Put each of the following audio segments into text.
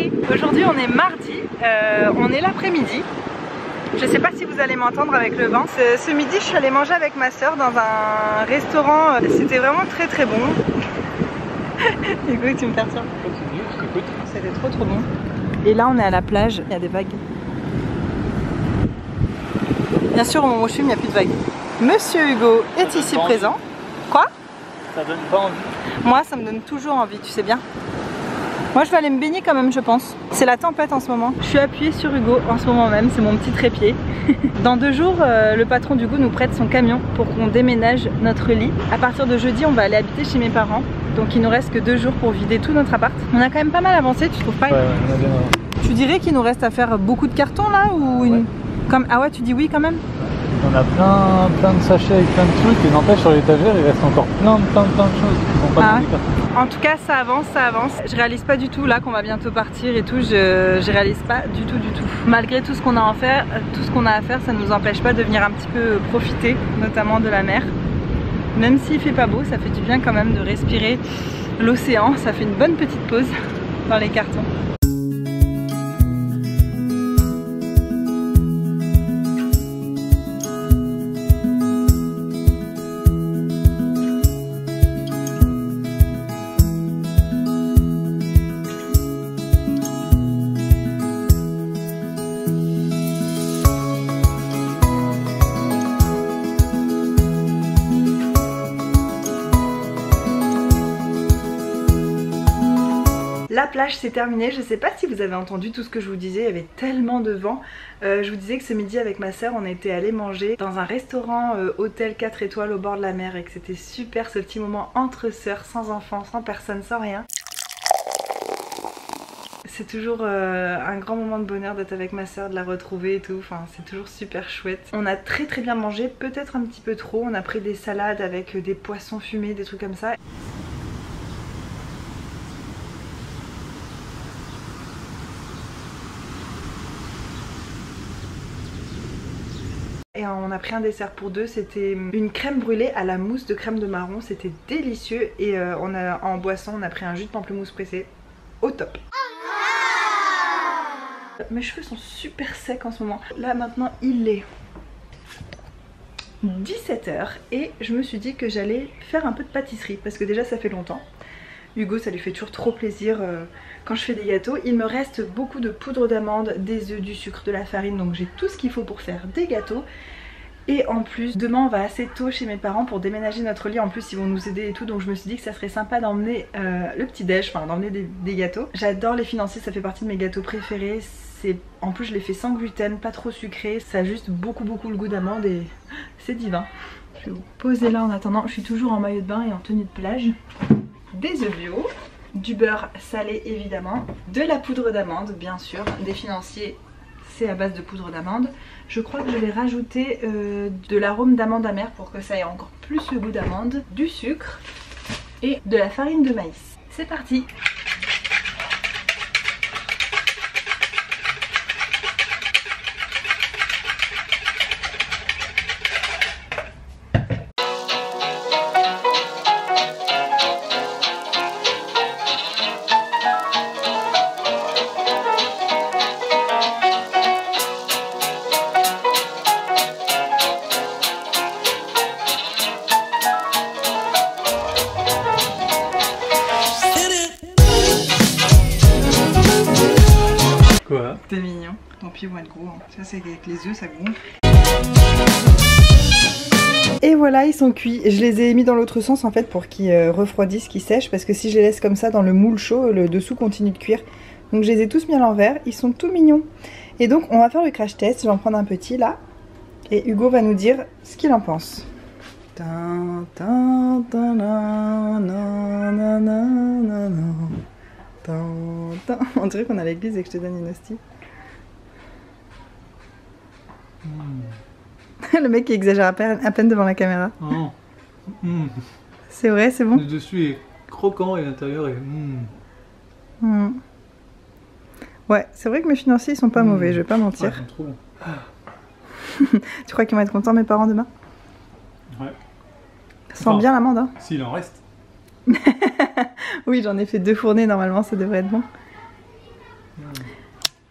Hey, aujourd'hui on est mardi, on est l'après-midi. Je sais pas si vous allez m'entendre avec le vent. Ce midi je suis allée manger avec ma soeur dans un restaurant, c'était vraiment très très bon. Écoute, tu me perturbes. C'était trop bon. Et là on est à la plage, il y a des vagues. Bien sûr au moment où je filme il n'y a plus de vagues. Monsieur Hugo est ici présent. Quoi? Ça donne pas envie. Moi ça me donne toujours envie, tu sais bien. Moi je vais aller me baigner quand même je pense. C'est la tempête en ce moment. Je suis appuyée sur Hugo en ce moment même, c'est mon petit trépied. Dans 2 jours, le patron d'Hugo nous prête son camion pour qu'on déménage notre lit. À partir de jeudi, on va aller habiter chez mes parents. Donc il nous reste que 2 jours pour vider tout notre appart. On a quand même pas mal avancé, tu trouves pas? Ouais, on a bien avancé. Tu dirais qu'il nous reste à faire beaucoup de cartons là ou une... Comme... Ah ouais, tu dis oui quand même? On a plein de sachets avec plein de trucs et n'empêche sur l'étagère il reste encore plein de choses qui sont pas dans les cartons. En tout cas ça avance. Je réalise pas du tout là qu'on va bientôt partir et tout, je réalise pas du tout. Malgré tout ce qu'on a à faire, ça nous empêche pas de venir un petit peu profiter, notamment de la mer. Même s'il fait pas beau, ça fait du bien quand même de respirer l'océan, ça fait une bonne petite pause dans les cartons. La plage c'est terminé, je sais pas si vous avez entendu tout ce que je vous disais, il y avait tellement de vent. Je vous disais que ce midi avec ma soeur on était allé manger dans un restaurant hôtel 4 étoiles au bord de la mer et que c'était super ce petit moment entre sœurs, sans enfants, sans personne, sans rien. C'est toujours un grand moment de bonheur d'être avec ma soeur, de la retrouver et tout, enfin c'est toujours super chouette. On a très bien mangé, peut-être un petit peu trop, on a pris des salades avec des poissons fumés, des trucs comme ça. Et on a pris un dessert pour 2, c'était une crème brûlée à la mousse de crème de marron, c'était délicieux. Et en boisson on a pris un jus de pamplemousse pressé, au top. Mes cheveux sont super secs en ce moment. Là maintenant il est 17 h et je me suis dit que j'allais faire un peu de pâtisserie parce que déjà ça fait longtemps. Hugo ça lui fait toujours trop plaisir quand je fais des gâteaux. Il me reste beaucoup de poudre d'amande, des œufs, du sucre, de la farine, donc j'ai tout ce qu'il faut pour faire des gâteaux. Et en plus demain on va assez tôt chez mes parents pour déménager notre lit, en plus ils vont nous aider et tout, donc je me suis dit que ça serait sympa d'emmener le petit déj, enfin d'emmener des gâteaux. J'adore les financiers, ça fait partie de mes gâteaux préférés. En plus je les fais sans gluten, pas trop sucré, ça a juste beaucoup le goût d'amande et c'est divin. Je vais vous poser là en attendant, je suis toujours en maillot de bain et en tenue de plage. Des œufs bio, du beurre salé évidemment, de la poudre d'amande bien sûr, des financiers c'est à base de poudre d'amande. Je crois que je vais rajouter de l'arôme d'amande amère pour que ça ait encore plus le goût d'amande, du sucre et de la farine de maïs. C'est parti! T'es mignon, tant pis ils vont être gros, hein. Ça c'est avec les œufs ça gonfle. Et voilà ils sont cuits, je les ai mis dans l'autre sens en fait pour qu'ils refroidissent, qu'ils sèchent, parce que si je les laisse comme ça dans le moule chaud, le dessous continue de cuire. Donc je les ai tous mis à l'envers, ils sont tout mignons. Et donc on va faire le crash test, je vais en prendre un petit là. Et Hugo va nous dire ce qu'il en pense. On dirait qu'on est à l'église et que je te donne une hostie. Le mec qui exagère à peine devant la caméra. C'est vrai, c'est bon. Le dessus est croquant et l'intérieur est... Ouais, c'est vrai que mes financiers ils sont pas mauvais, je vais pas mentir. Ouais, ils sont trop bons. Tu crois qu'ils vont être contents mes parents demain? Ouais. Ça sent bien l'amande hein. S'il en reste. Oui, j'en ai fait 2 fournées, normalement ça devrait être bon.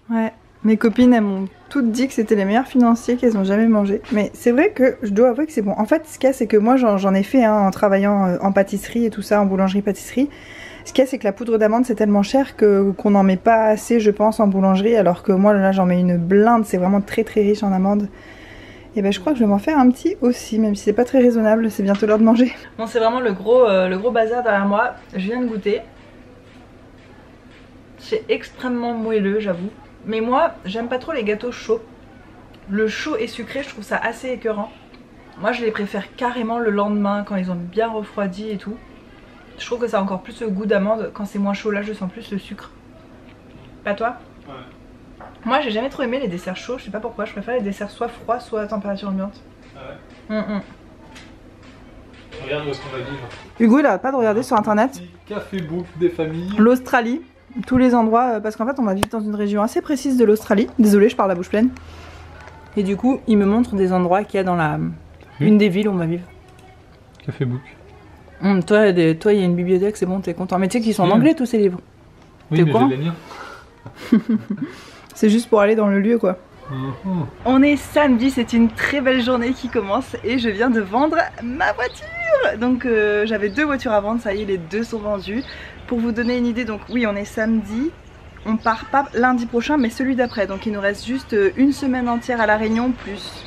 Ouais. Mes copines, elles m'ont toutes dit que c'était les meilleurs financiers qu'elles ont jamais mangé. Mais c'est vrai que je dois avouer que c'est bon. En fait, ce qu'il y a, c'est que moi, j'en ai fait en travaillant en pâtisserie et tout ça, en boulangerie-pâtisserie. Ce qu'il y a, c'est que la poudre d'amande, c'est tellement cher qu'on n'en met pas assez, je pense, en boulangerie. Alors que moi, là, j'en mets une blinde. C'est vraiment très très riche en amandes. Et ben, je crois que je vais m'en faire un petit aussi, même si c'est pas très raisonnable. C'est bientôt l'heure de manger. Bon, c'est vraiment le gros bazar derrière moi. Je viens de goûter. C'est extrêmement moelleux, j'avoue. Mais moi, j'aime pas trop les gâteaux chauds. Le chaud et sucré, je trouve ça assez écœurant. Moi, je les préfère carrément le lendemain, quand ils ont bien refroidi et tout. Je trouve que ça a encore plus le goût d'amande. Quand c'est moins chaud, là, je sens plus le sucre. Pas toi? Ouais. Moi, j'ai jamais trop aimé les desserts chauds. Je sais pas pourquoi. Je préfère les desserts soit froids, soit à température ambiante. Ah ouais. Regarde où est-ce qu'on va vivre. Hugo, il arrête pas de regarder sur internet. Café bouffe des familles. L'Australie. Tous les endroits, parce qu'en fait on va vivre dans une région assez précise de l'Australie. Désolée, je parle la bouche pleine. Et du coup, il me montre des endroits qu'il y a dans une des villes où on va vivre. Café book. Toi, il y a une bibliothèque, c'est bon, t'es content. Mais tu sais qu'ils sont en anglais tous ces livres. Oui, mais j'ai les miens. C'est juste pour aller dans le lieu, quoi. On est samedi, c'est une très belle journée qui commence et je viens de vendre ma voiture. Donc j'avais 2 voitures à vendre, ça y est, les 2 sont vendues. Pour vous donner une idée, donc oui, on est samedi, on part pas lundi prochain mais celui d'après. Donc il nous reste juste une semaine entière à La Réunion plus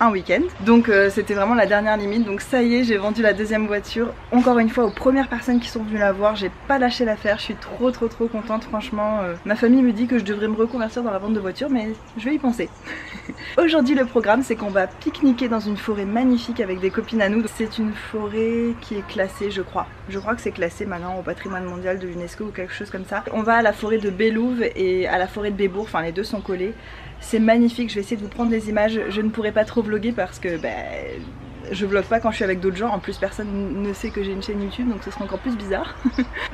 un week-end. Donc c'était vraiment la dernière limite. Donc ça y est, j'ai vendu la 2e voiture. Encore une fois aux premières personnes qui sont venues la voir. J'ai pas lâché l'affaire, je suis trop contente franchement. Ma famille me dit que je devrais me reconvertir dans la vente de voitures, mais je vais y penser. Aujourd'hui le programme, c'est qu'on va pique-niquer dans une forêt magnifique avec des copines à nous. C'est une forêt qui est classée, je crois. Je crois que c'est classé maintenant au patrimoine mondial de l'UNESCO ou quelque chose comme ça. On va à la forêt de Bélouve et à la forêt de Bébourg, enfin les deux sont collés. C'est magnifique, je vais essayer de vous prendre des images. Je ne pourrai pas trop vlogger parce que je vlog pas quand je suis avec d'autres gens. En plus personne ne sait que j'ai une chaîne YouTube, donc ce sera encore plus bizarre.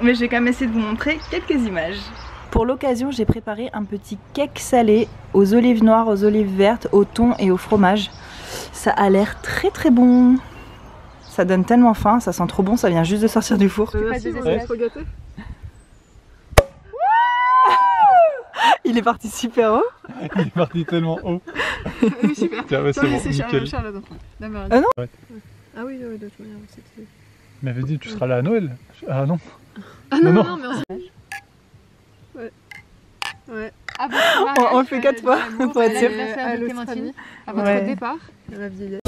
Mais je vais quand même essayer de vous montrer quelques images. Pour l'occasion, j'ai préparé un petit cake salé aux olives noires, aux olives vertes, au thon et au fromage. Ça a l'air très bon. Ça donne tellement faim, ça sent trop bon, ça vient juste de sortir du four. Il est parti super haut. Il est parti tellement haut. Oui, super. Tiens, ouais, c'est bon, nickel. Ah non ouais. Ah oui, de toute manière, c'était... Mais vas-y, tu seras là à Noël. Ah non. Ah non, non, mais on... Ouais. Ouais. On le fait 4 fois pour être sûr. À Clémentine, à votre départ. À la vieillesse.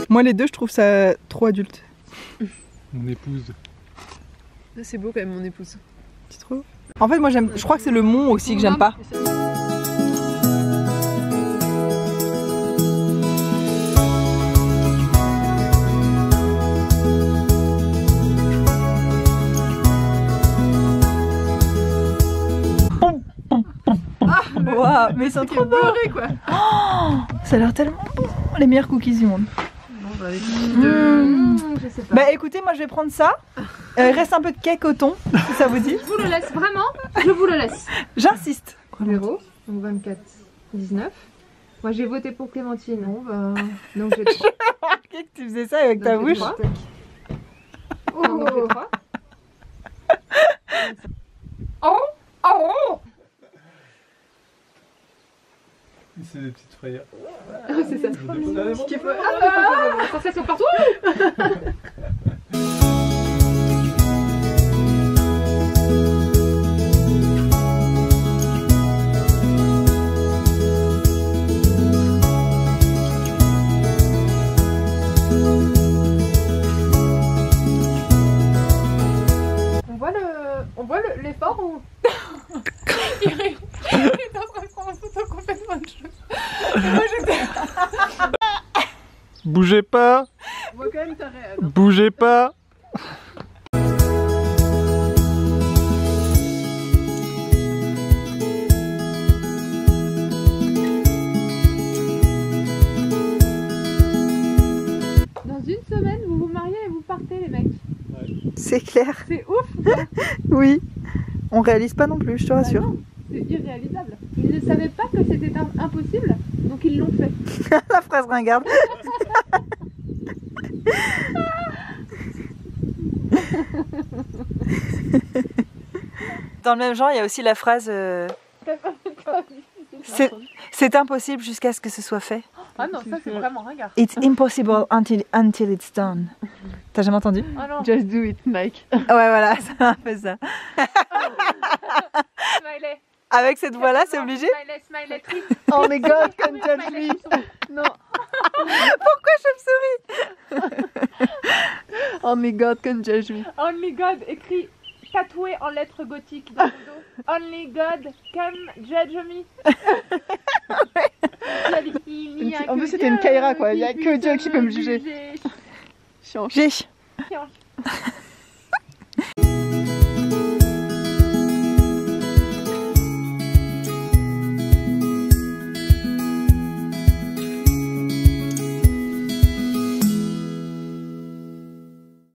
Moi les deux je trouve ça trop adulte. Mon épouse. C'est beau quand même mon épouse. Tu trouves? En fait moi j'aime, je crois que c'est le mont aussi que j'aime pas. Waouh, mais ils sont trop beurrés quoi. Oh, ça a l'air tellement bon. Les meilleurs cookies du monde. Je sais pas. Bah écoutez, moi je vais prendre ça. Il reste un peu de cake au thon, si ça vous dit. Je vous le laisse, vraiment. Je vous le laisse. J'insiste. 0, donc 24, 19. Moi j'ai voté pour Clémentine. Bon bah. Donc j'ai 3. J'ai remarqué que tu faisais ça avec ta bouche. Oh, donc j'ai 3. Oh. C'est des petites frayeurs. Ah, c'est ça. Sensation partout. On voit l'effort ou... Il est en train de prendre en photo complètement de choses. Moi j'étais... Bougez pas. On voit quand même ta réelle. Bougez pas. Dans une semaine, vous vous mariez et vous partez les mecs. C'est clair. C'est ouf. Oui. On réalise pas non plus, je te rassure. c'est irréalisable. Ils ne savaient pas que c'était impossible, donc ils l'ont fait. La phrase ringarde. Dans le même genre, il y a aussi la phrase c'est impossible jusqu'à ce que ce soit fait. Ah non, ça c'est vraiment ringard. It's impossible until it's done. T'as jamais entendu? Ah non. Just do it, Mike. Ouais, voilà, c'est un peu ça. Smiley. Avec cette voix-là, c'est obligé? Smiley, triste. Only God can judge me. Non. Pourquoi chauve-souris? Only God can judge me. Only God écrit tatoué en lettres gothiques dans le dos. Only God can judge me. En plus, c'était une Kaira, quoi. Il n'y a que Dieu qui peut me juger. Chiant. J'ai. Chiant.